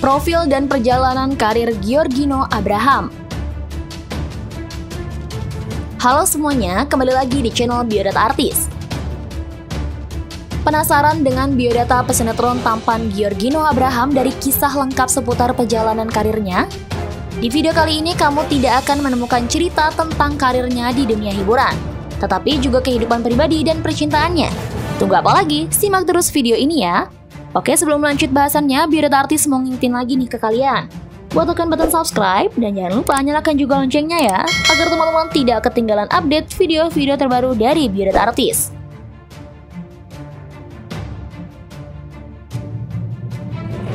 Profil dan perjalanan karir Giorgino Abraham. Halo semuanya, kembali lagi di channel Biodata Artis. Penasaran dengan biodata pesinetron tampan Giorgino Abraham dari kisah lengkap seputar perjalanan karirnya? Di video kali ini kamu tidak akan menemukan cerita tentang karirnya di dunia hiburan, tetapi juga kehidupan pribadi dan percintaannya. Tunggu apa lagi? Simak terus video ini ya. Oke, sebelum lanjut bahasannya, Biodata Artis mau ngingetin lagi nih ke kalian. Buat tekan button subscribe dan jangan lupa nyalakan juga loncengnya ya, agar teman-teman tidak ketinggalan update video-video terbaru dari Biodata Artis.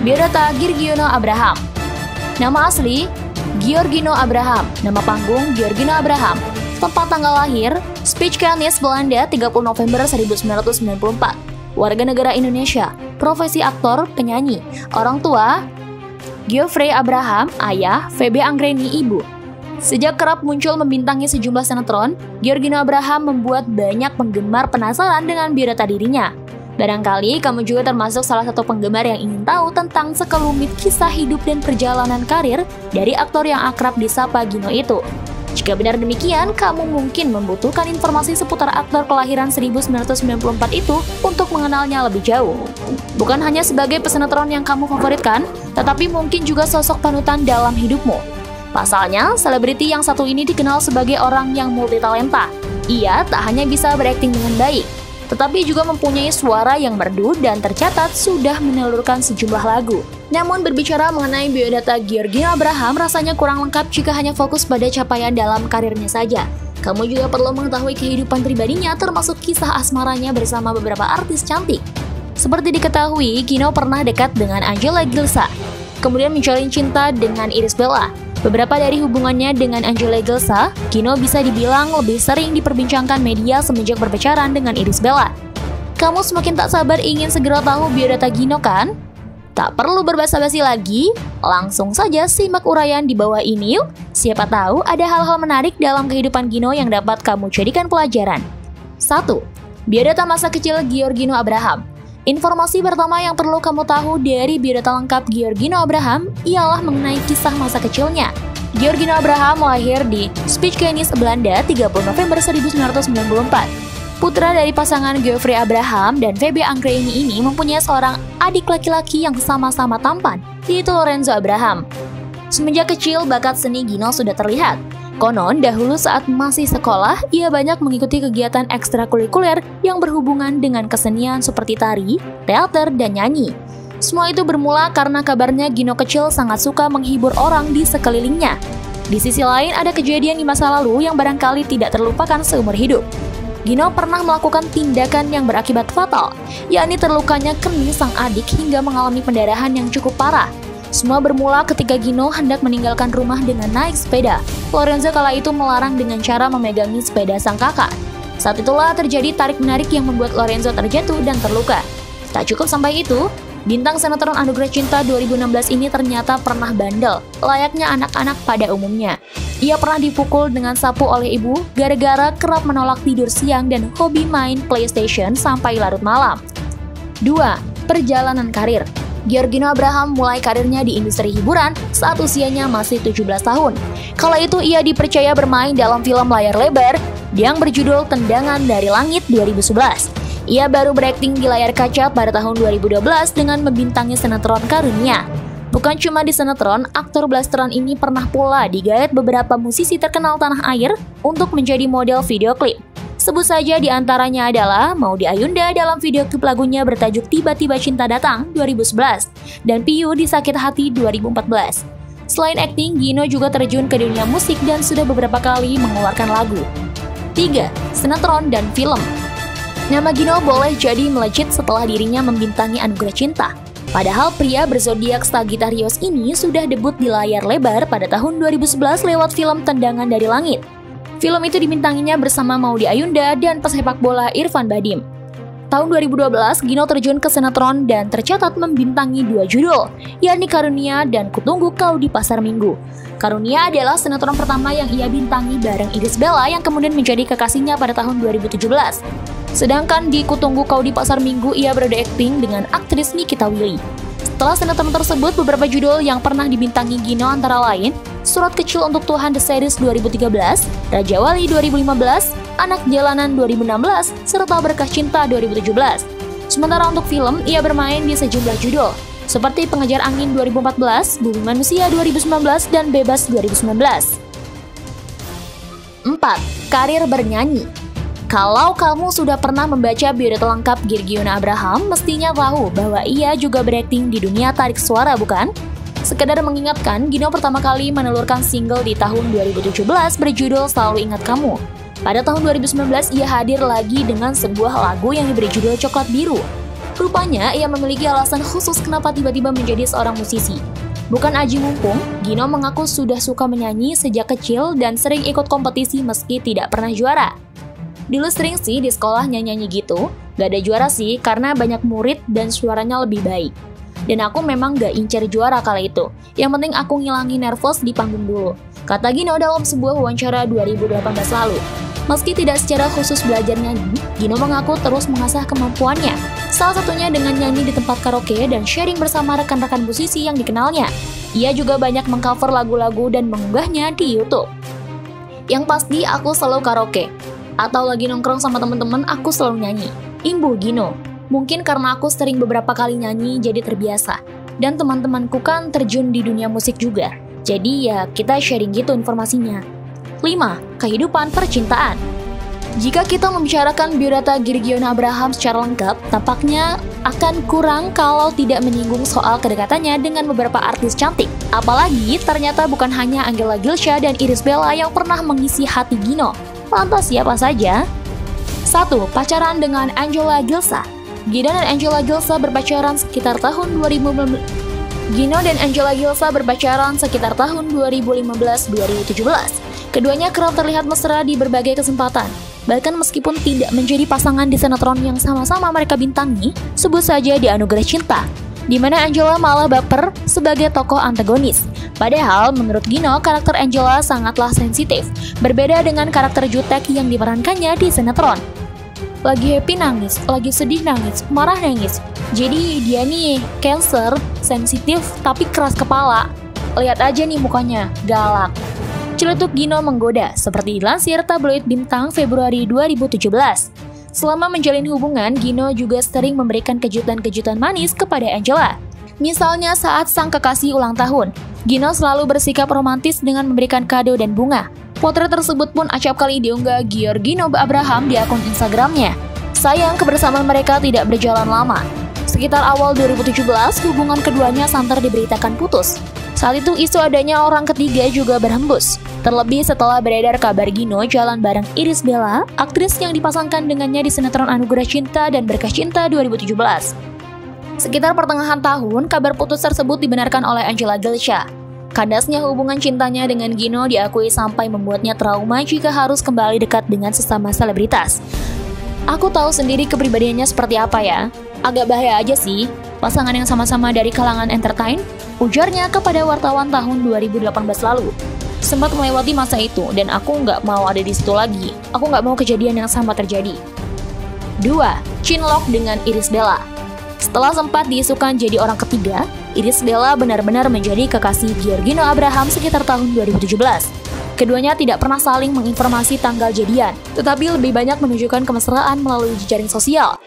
Biodata Giorgino Abraham. Nama asli Giorgino Abraham, nama panggung Giorgino Abraham. Tempat tanggal lahir Spijkenisse, Belanda, 30 November 1994. Warga negara Indonesia, profesi aktor, penyanyi. Orang tua Geoffrey Abraham, ayah Feby Anggreni, ibu. Sejak kerap muncul membintangi sejumlah sinetron, Giorgino Abraham membuat banyak penggemar penasaran dengan biodata dirinya. Barangkali kamu juga termasuk salah satu penggemar yang ingin tahu tentang sekelumit kisah hidup dan perjalanan karir dari aktor yang akrab disapa Gino itu. Jika benar demikian, kamu mungkin membutuhkan informasi seputar aktor kelahiran 1994 itu untuk mengenalnya lebih jauh. Bukan hanya sebagai pesinetron yang kamu favoritkan, tetapi mungkin juga sosok panutan dalam hidupmu. Pasalnya, selebriti yang satu ini dikenal sebagai orang yang multitalenta. Ia tak hanya bisa berakting dengan baik, tetapi juga mempunyai suara yang merdu dan tercatat sudah menelurkan sejumlah lagu. Namun berbicara mengenai biodata Giorgino Abraham rasanya kurang lengkap jika hanya fokus pada capaian dalam karirnya saja. Kamu juga perlu mengetahui kehidupan pribadinya, termasuk kisah asmaranya bersama beberapa artis cantik. Seperti diketahui, Gino pernah dekat dengan Angela Gilsa, kemudian menjalin cinta dengan Irish Bella. Beberapa dari hubungannya dengan Angela Gilsa, Gino bisa dibilang lebih sering diperbincangkan media semenjak berpacaran dengan Irish Bella. Kamu semakin tak sabar ingin segera tahu biodata Gino kan? Tak perlu berbasa-basi lagi, langsung saja simak uraian di bawah ini yuk. Siapa tahu ada hal-hal menarik dalam kehidupan Gino yang dapat kamu jadikan pelajaran. 1. Biodata masa kecil Giorgino Abraham. Informasi pertama yang perlu kamu tahu dari biodata lengkap Giorgino Abraham ialah mengenai kisah masa kecilnya. Giorgino Abraham lahir di Spijkenisse, Belanda, 30 November 1994. Putra dari pasangan Geoffrey Abraham dan Feby Anggreni ini mempunyai seorang adik laki-laki yang sama-sama tampan, yaitu Lorenzo Abraham. Semenjak kecil, bakat seni Gino sudah terlihat. Konon, dahulu saat masih sekolah, ia banyak mengikuti kegiatan ekstrakurikuler yang berhubungan dengan kesenian seperti tari, teater, dan nyanyi. Semua itu bermula karena kabarnya Gino kecil sangat suka menghibur orang di sekelilingnya. Di sisi lain, ada kejadian di masa lalu yang barangkali tidak terlupakan seumur hidup. Gino pernah melakukan tindakan yang berakibat fatal, yakni terlukanya kemih sang adik hingga mengalami pendarahan yang cukup parah. Semua bermula ketika Gino hendak meninggalkan rumah dengan naik sepeda. Lorenzo kala itu melarang dengan cara memegangi sepeda sang kakak. Saat itulah terjadi tarik-menarik yang membuat Lorenzo terjatuh dan terluka. Tak cukup sampai itu, bintang sinetron Anugerah Cinta 2016 ini ternyata pernah bandel, layaknya anak-anak pada umumnya. Ia pernah dipukul dengan sapu oleh ibu gara-gara kerap menolak tidur siang dan hobi main PlayStation sampai larut malam. 2. Perjalanan karir. Giorgino Abraham mulai karirnya di industri hiburan saat usianya masih 17 tahun. Kala itu ia dipercaya bermain dalam film layar lebar yang berjudul Tendangan dari Langit 2011. Ia baru berakting di layar kaca pada tahun 2012 dengan membintangi sinetron Karunia. Bukan cuma di sinetron, aktor blasteran ini pernah pula digait beberapa musisi terkenal tanah air untuk menjadi model video klip. Sebut saja di antaranya adalah Maudy Ayunda dalam video klip lagunya bertajuk Tiba-Tiba Cinta Datang 2011 dan Piyu di Sakit Hati 2014. Selain akting, Gino juga terjun ke dunia musik dan sudah beberapa kali mengeluarkan lagu. 3. Sinetron dan film. Nama Gino boleh jadi melejit setelah dirinya membintangi Anugerah Cinta. Padahal pria berzodiak Sagittarius ini sudah debut di layar lebar pada tahun 2011 lewat film Tendangan dari Langit. Film itu dibintanginya bersama Maudy Ayunda dan pesepak bola Irfan Badim. Tahun 2012, Gino terjun ke sinetron dan tercatat membintangi 2 judul, yakni Karunia dan Kutunggu Kau di Pasar Minggu. Karunia adalah sinetron pertama yang ia bintangi bareng Irish Bella yang kemudian menjadi kekasihnya pada tahun 2017. Sedangkan di Kutunggu Kau di Pasar Minggu ia beradu akting dengan aktris Nikita Willy. Setelah sinetron tersebut, beberapa judul yang pernah dibintangi Gino antara lain Surat Kecil Untuk Tuhan The Series 2013, Raja Wali 2015, Anak Jalanan 2016, serta Berkah Cinta 2017. Sementara untuk film, ia bermain di sejumlah judul, seperti Pengejar Angin 2014, Bumi Manusia 2019, dan Bebas 2019. 4. Karir bernyanyi. Kalau kamu sudah pernah membaca biodata lengkap Giorgino Abraham, mestinya tahu bahwa ia juga berakting di dunia tarik suara, bukan? Sekedar mengingatkan, Gino pertama kali menelurkan single di tahun 2017 berjudul Selalu Ingat Kamu. Pada tahun 2019, ia hadir lagi dengan sebuah lagu yang diberi judul Coklat Biru. Rupanya, ia memiliki alasan khusus kenapa tiba-tiba menjadi seorang musisi. Bukan aji mumpung, Gino mengaku sudah suka menyanyi sejak kecil dan sering ikut kompetisi meski tidak pernah juara. Dulu sering sih di sekolah nyanyi gitu, gak ada juara sih karena banyak murid dan suaranya lebih baik. Dan aku memang gak incer juara kala itu, yang penting aku ngilangin nervous di panggung dulu, kata Gino dalam sebuah wawancara 2018 lalu. Meski tidak secara khusus belajar nyanyi, Gino mengaku terus mengasah kemampuannya, salah satunya dengan nyanyi di tempat karaoke dan sharing bersama rekan-rekan musisi yang dikenalnya. Ia juga banyak mengcover lagu-lagu dan mengunggahnya di YouTube. Yang pasti aku selalu karaoke, atau lagi nongkrong sama teman-teman aku selalu nyanyi. Imbuh Gino. Mungkin karena aku sering beberapa kali nyanyi jadi terbiasa. Dan teman-temanku kan terjun di dunia musik juga. Jadi ya kita sharing gitu informasinya. 5. Kehidupan percintaan. Jika kita membicarakan biodata Giorgino Abraham secara lengkap, tampaknya akan kurang kalau tidak menyinggung soal kedekatannya dengan beberapa artis cantik. Apalagi ternyata bukan hanya Angela Gilsha dan Iris Bella yang pernah mengisi hati Gino. Lantas siapa saja? 1. Pacaran dengan Angela Gilsha. Gino dan Angela Gilsha berpacaran sekitar tahun 2015. Gino dan Angela Gilsha berpacaran sekitar tahun 2015-2017. Keduanya kerap terlihat mesra di berbagai kesempatan. Bahkan meskipun tidak menjadi pasangan di sinetron yang sama-sama mereka bintangi, sebut saja di Anugerah Cinta, di mana Angela malah baper sebagai tokoh antagonis. Padahal menurut Gino, karakter Angela sangatlah sensitif, berbeda dengan karakter jutek yang diperankannya di sinetron. Lagi happy nangis, lagi sedih nangis, marah nangis. Jadi dia nih Cancer, sensitif tapi keras kepala. Lihat aja nih mukanya, galak. Celetuk Gino menggoda, seperti dilansir tabloid Bintang Februari 2017. Selama menjalin hubungan, Gino juga sering memberikan kejutan-kejutan manis kepada Angela. Misalnya saat sang kekasih ulang tahun, Gino selalu bersikap romantis dengan memberikan kado dan bunga. Potret tersebut pun acap kali diunggah Giorgino Abraham di akun Instagramnya. Sayang, kebersamaan mereka tidak berjalan lama. Sekitar awal 2017, hubungan keduanya santer diberitakan putus. Saat itu isu adanya orang ketiga juga berhembus. Terlebih setelah beredar kabar Gino jalan bareng Iris Bella, aktris yang dipasangkan dengannya di sinetron Anugerah Cinta dan Berkah Cinta 2017. Sekitar pertengahan tahun, kabar putus tersebut dibenarkan oleh Angela Gilsha. Kandasnya hubungan cintanya dengan Gino diakui sampai membuatnya trauma jika harus kembali dekat dengan sesama selebritas. Aku tahu sendiri kepribadiannya seperti apa ya. Agak bahaya aja sih, pasangan yang sama-sama dari kalangan entertain, ujarnya kepada wartawan tahun 2018 lalu. Sempat melewati masa itu dan aku nggak mau ada di situ lagi. Aku nggak mau kejadian yang sama terjadi. 2. Cinlok dengan Iris Bella. Setelah sempat diisukan jadi orang ketiga, Iris Bella benar-benar menjadi kekasih Giorgino Abraham sekitar tahun 2017. Keduanya tidak pernah saling menginformasi tanggal jadian, tetapi lebih banyak menunjukkan kemesraan melalui jejaring sosial.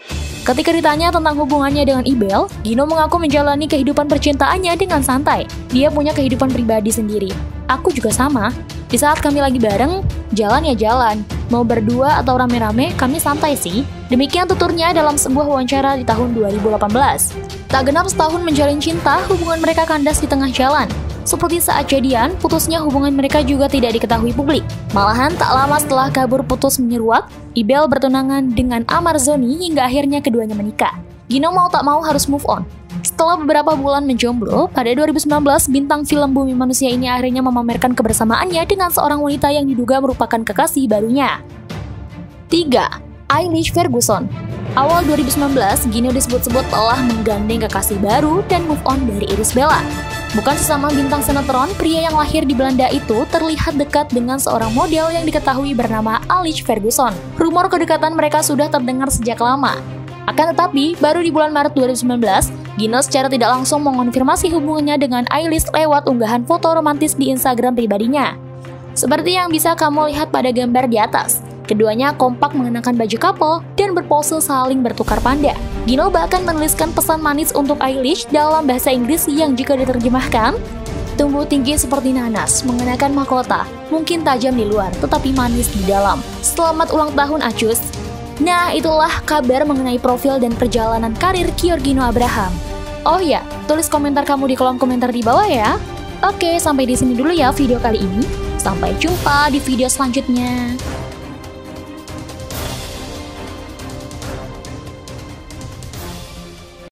Ketika ditanya tentang hubungannya dengan Ibel, Gino mengaku menjalani kehidupan percintaannya dengan santai. Dia punya kehidupan pribadi sendiri. Aku juga sama. Di saat kami lagi bareng, jalan ya jalan. Mau berdua atau rame-rame, kami santai sih. Demikian tuturnya dalam sebuah wawancara di tahun 2018. Tak genap setahun menjalin cinta, hubungan mereka kandas di tengah jalan. Seperti saat jadian, putusnya hubungan mereka juga tidak diketahui publik. Malahan tak lama setelah kabur putus menyeruak, Ibel bertunangan dengan Amarzoni hingga akhirnya keduanya menikah. Gino mau tak mau harus move on. Setelah beberapa bulan menjomblo, pada 2019 bintang film Bumi Manusia ini akhirnya memamerkan kebersamaannya dengan seorang wanita yang diduga merupakan kekasih barunya. 3. Eilish Ferguson. Awal 2019, Gino disebut-sebut telah menggandeng kekasih baru dan move on dari Iris Bella. Bukan sesama bintang sinetron, pria yang lahir di Belanda itu terlihat dekat dengan seorang model yang diketahui bernama Eilish Ferguson. Rumor kedekatan mereka sudah terdengar sejak lama. Akan tetapi, baru di bulan Maret 2019, Gino secara tidak langsung mengonfirmasi hubungannya dengan Eilish lewat unggahan foto romantis di Instagram pribadinya. Seperti yang bisa kamu lihat pada gambar di atas, keduanya kompak mengenakan baju couple dan berpose saling bertukar panda. Gino bahkan menuliskan pesan manis untuk Eilish dalam bahasa Inggris yang jika diterjemahkan, tumbuh tinggi seperti nanas, mengenakan mahkota, mungkin tajam di luar, tetapi manis di dalam. Selamat ulang tahun Acus. Nah, itulah kabar mengenai profil dan perjalanan karir Giorgino Abraham. Oh ya, tulis komentar kamu di kolom komentar di bawah ya. Oke, sampai di sini dulu ya video kali ini. Sampai jumpa di video selanjutnya.